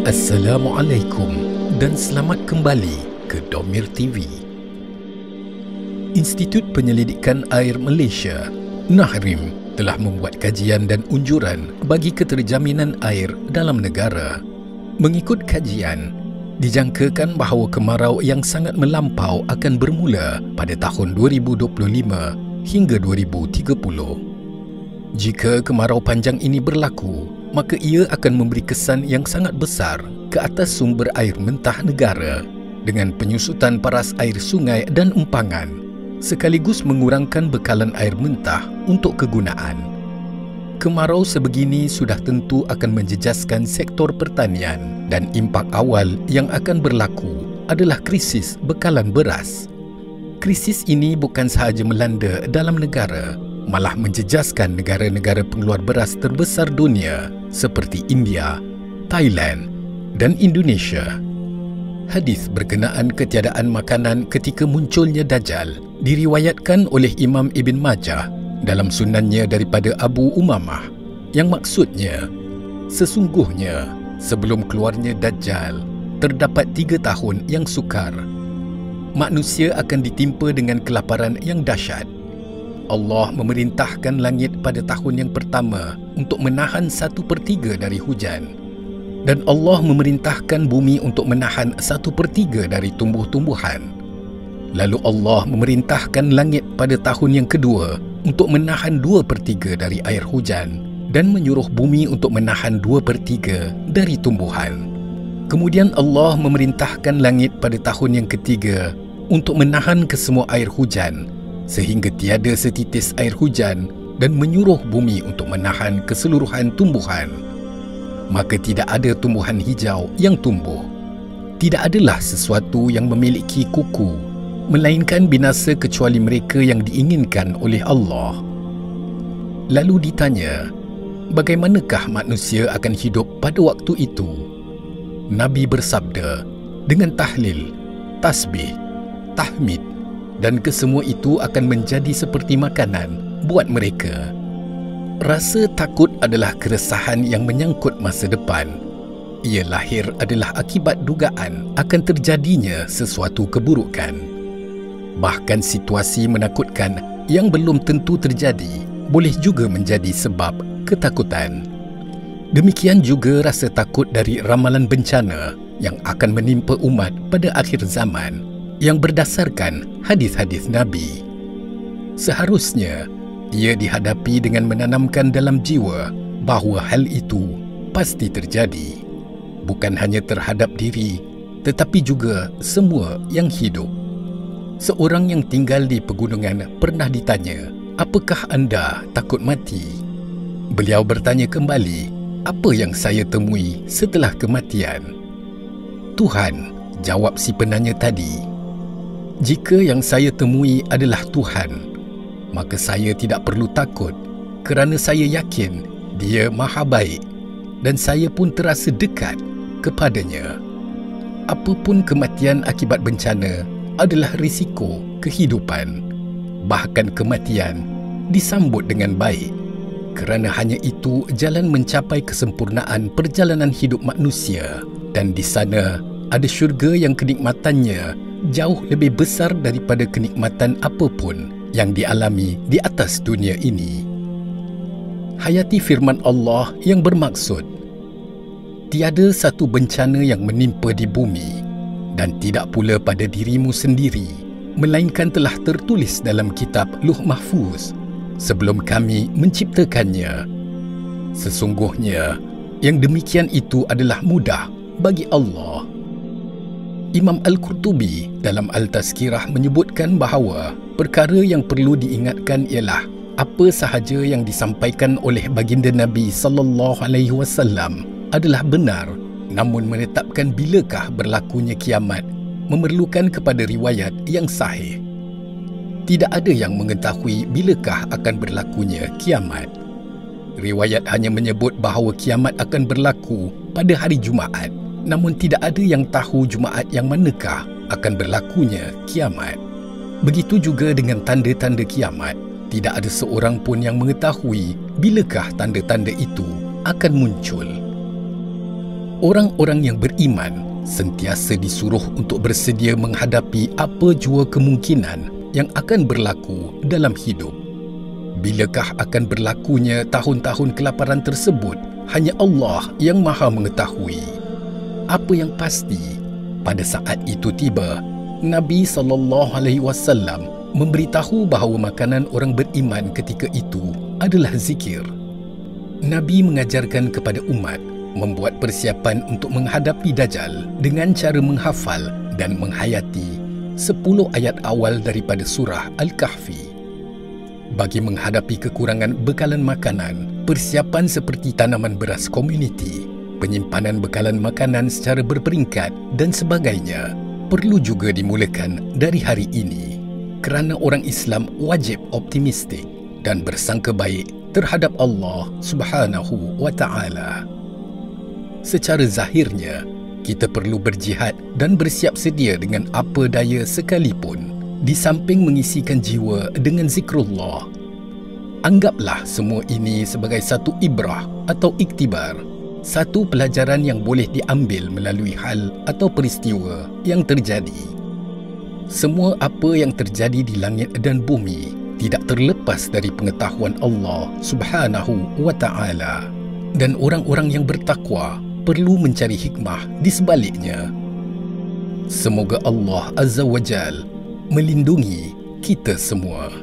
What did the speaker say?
Assalamualaikum dan selamat kembali ke Domir TV. Institut Penyelidikan Air Malaysia, NAHRIM, telah membuat kajian dan unjuran bagi keterjaminan air dalam negara. Mengikut kajian, dijangkakan bahawa kemarau yang sangat melampau akan bermula pada tahun 2025 hingga 2030. Jika kemarau panjang ini berlaku, maka ia akan memberi kesan yang sangat besar ke atas sumber air mentah negara dengan penyusutan paras air sungai dan empangan, sekaligus mengurangkan bekalan air mentah untuk kegunaan. Kemarau sebegini sudah tentu akan menjejaskan sektor pertanian, dan impak awal yang akan berlaku adalah krisis bekalan beras. Krisis ini bukan sahaja melanda dalam negara, malah menjejaskan negara-negara pengeluar beras terbesar dunia seperti India, Thailand dan Indonesia. Hadis berkenaan ketiadaan makanan ketika munculnya Dajjal diriwayatkan oleh Imam Ibn Majah dalam sunannya daripada Abu Umamah, yang maksudnya, sesungguhnya sebelum keluarnya Dajjal terdapat 3 tahun yang sukar. Manusia akan ditimpa dengan kelaparan yang dahsyat. Allah memerintahkan langit pada tahun yang pertama untuk menahan 1/3 dari hujan, dan Allah memerintahkan bumi untuk menahan 1/3 dari tumbuh-tumbuhan. Lalu Allah memerintahkan langit pada tahun yang kedua untuk menahan 2/3 dari air hujan, dan menyuruh bumi untuk menahan 2/3 dari tumbuhan. Kemudian Allah memerintahkan langit pada tahun yang ketiga untuk menahan kesemua air hujan, sehingga tiada setitis air hujan, dan menyuruh bumi untuk menahan keseluruhan tumbuhan. Maka tidak ada tumbuhan hijau yang tumbuh. Tidak adalah sesuatu yang memiliki kuku, melainkan binasa kecuali mereka yang diinginkan oleh Allah. Lalu ditanya, bagaimanakah manusia akan hidup pada waktu itu? Nabi bersabda, dengan tahlil, tasbih, tahmid, dan kesemua itu akan menjadi seperti makanan buat mereka. Rasa takut adalah keresahan yang menyangkut masa depan. Ia lahir adalah akibat dugaan akan terjadinya sesuatu keburukan. Bahkan situasi menakutkan yang belum tentu terjadi boleh juga menjadi sebab ketakutan. Demikian juga rasa takut dari ramalan bencana yang akan menimpa umat pada akhir zaman, yang berdasarkan hadis-hadis Nabi. Seharusnya ia dihadapi dengan menanamkan dalam jiwa bahawa hal itu pasti terjadi, bukan hanya terhadap diri tetapi juga semua yang hidup. Seorang yang tinggal di pegunungan pernah ditanya, "Apakah anda takut mati?" Beliau bertanya kembali, "Apa yang saya temui setelah kematian?" "Tuhan," jawab si penanya tadi. "Jika yang saya temui adalah Tuhan, maka saya tidak perlu takut, kerana saya yakin Dia Maha Baik, dan saya pun terasa dekat kepadanya. Apapun kematian akibat bencana adalah risiko kehidupan. Bahkan kematian disambut dengan baik, kerana hanya itu jalan mencapai kesempurnaan perjalanan hidup manusia, dan di sana ada syurga yang kenikmatannya jauh lebih besar daripada kenikmatan apapun yang dialami di atas dunia ini." Hayati firman Allah yang bermaksud, tiada satu bencana yang menimpa di bumi, dan tidak pula pada dirimu sendiri, melainkan telah tertulis dalam kitab Luh Mahfuz sebelum kami menciptakannya. Sesungguhnya yang demikian itu adalah mudah bagi Allah. Imam Al-Qurtubi dalam Al-Tazkirah menyebutkan bahawa perkara yang perlu diingatkan ialah apa sahaja yang disampaikan oleh baginda Nabi sallallahu alaihi wasallam adalah benar, namun menetapkan bilakah berlakunya kiamat memerlukan kepada riwayat yang sahih. Tidak ada yang mengetahui bilakah akan berlakunya kiamat. Riwayat hanya menyebut bahawa kiamat akan berlaku pada hari Jumaat, namun tidak ada yang tahu Jumaat yang manakah akan berlakunya kiamat. Begitu juga dengan tanda-tanda kiamat. Tidak ada seorang pun yang mengetahui bilakah tanda-tanda itu akan muncul. Orang-orang yang beriman sentiasa disuruh untuk bersedia menghadapi apa jua kemungkinan yang akan berlaku dalam hidup. Bilakah akan berlakunya tahun-tahun kelaparan tersebut, hanya Allah yang Maha mengetahui. Apa yang pasti, pada saat itu tiba, Nabi SAW memberitahu bahawa makanan orang beriman ketika itu adalah zikir. Nabi mengajarkan kepada umat membuat persiapan untuk menghadapi Dajjal dengan cara menghafal dan menghayati 10 ayat awal daripada surah Al-Kahfi. Bagi menghadapi kekurangan bekalan makanan, persiapan seperti tanaman beras komuniti, penyimpanan bekalan makanan secara berperingkat dan sebagainya perlu juga dimulakan dari hari ini, kerana orang Islam wajib optimistik dan bersangka baik terhadap Allah Subhanahu wa Ta'ala. Secara zahirnya, kita perlu berjihad dan bersiap sedia dengan apa daya sekalipun, di samping mengisikan jiwa dengan zikrullah. Anggaplah semua ini sebagai satu ibrah atau iktibar, satu pelajaran yang boleh diambil melalui hal atau peristiwa yang terjadi. Semua apa yang terjadi di langit dan bumi tidak terlepas dari pengetahuan Allah Subhanahu wa Ta'ala, dan orang-orang yang bertakwa perlu mencari hikmah di sebaliknya. Semoga Allah Azza wa Jal melindungi kita semua.